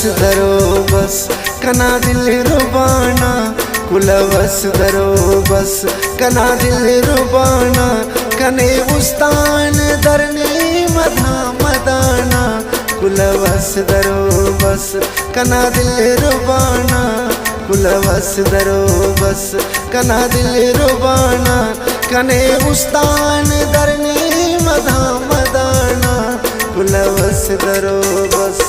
दरो बस कना दिल रुबाना कुलवस दरो बस कना दिल रुबाना कने उस्तान दरनी मधा मदाना कुलवस दरो बस कना दिल रुबाना कुलवस दरो बस कना दिल रुबाना कने उस्तान दरनी मधा मदाना कुलवस दरो बस।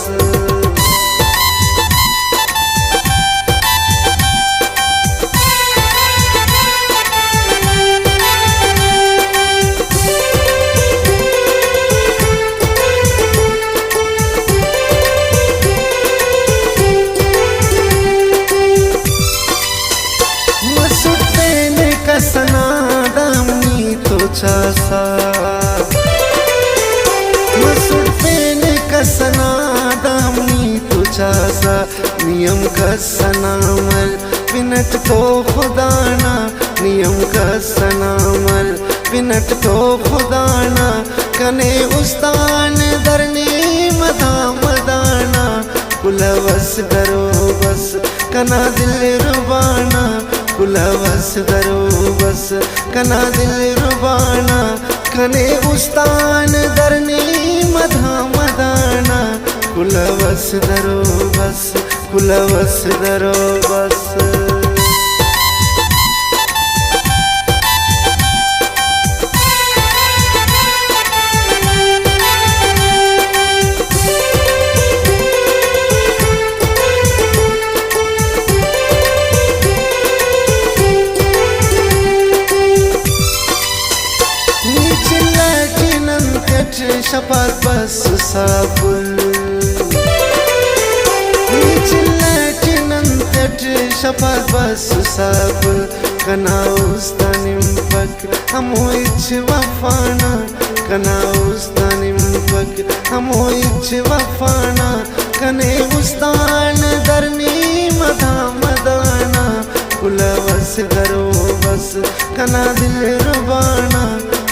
कसना दामनी तो चासा मसुफेन कसना दामनी तो चासा नियम कसना मल पिनट को खुदाना नियम कसना मल पिनट को खुदाना कने उस्तान दरनी मधा मदाना कुलवस दरो बस कना दिल रुबाना कुलवस दरो बस कना दिल रुबाना कने उस्तान दरनी मधा मदाना कुलवस दरो बस कुलवस दरो बस। शपथ बस सापुल शपथ बस सापुल कना उस्तानिम पक हमो इच वफाना कना उस्तानिम पक हमो इच वफाना कने उस्तान दरनी मधा मदाना कुलवस दरो बस कना दिल रुबाना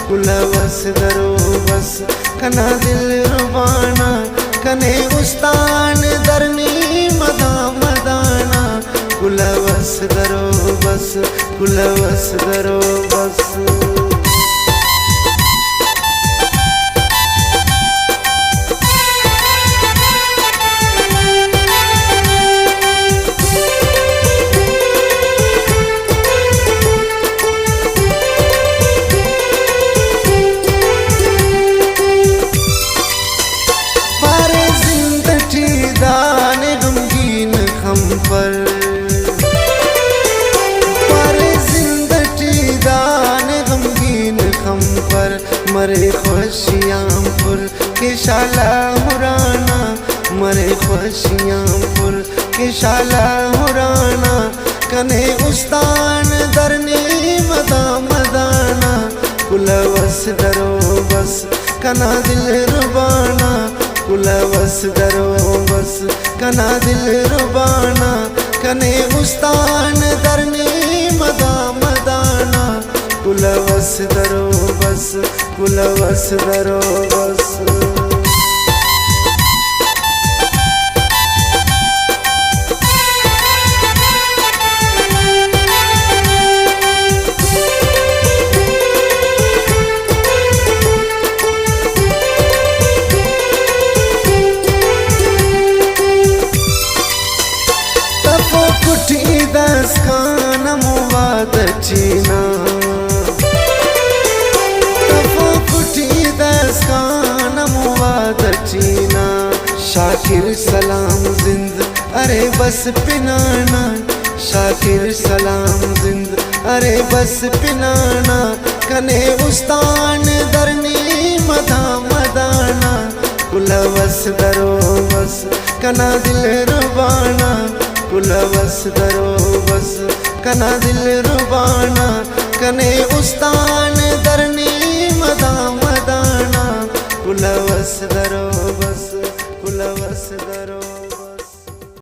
कुलवस दरो बस कना दिल रुबाना कने उस्तान दरनी मधा मदाना कुलवस दरो बस कुलवस दरो बस। पर जिंदगी दान गमगीन खम पर मरे खुशियांपुर के शाला हुराना मरे खुशियांपुर के शाला हुराना कने उस्तान दरनी मदा मदाना कुलवस दरो बस कना दिल रुबाना कुलवस दरो बस कना दिल रुबाना कने उस्तान दरनी मदा मदाना कुलवस दरो बस कुलवस दरो बस। दस खाना मुबाद चीना तफो कुटी दस खाना मुबाद चीना शाकिर सलाम जिंद अरे बस पिनाना शाकिर सलाम जिंद अरे बस पिनाना कने उस्तान दरनी मधा मदाना कुलवस दरो बस कना दिल रुबाना कुलवस दरो बस कना दिल रुबाना कने उस्तान दरनी मदा मदाना कुलवस दरो बस कुलवस दरो।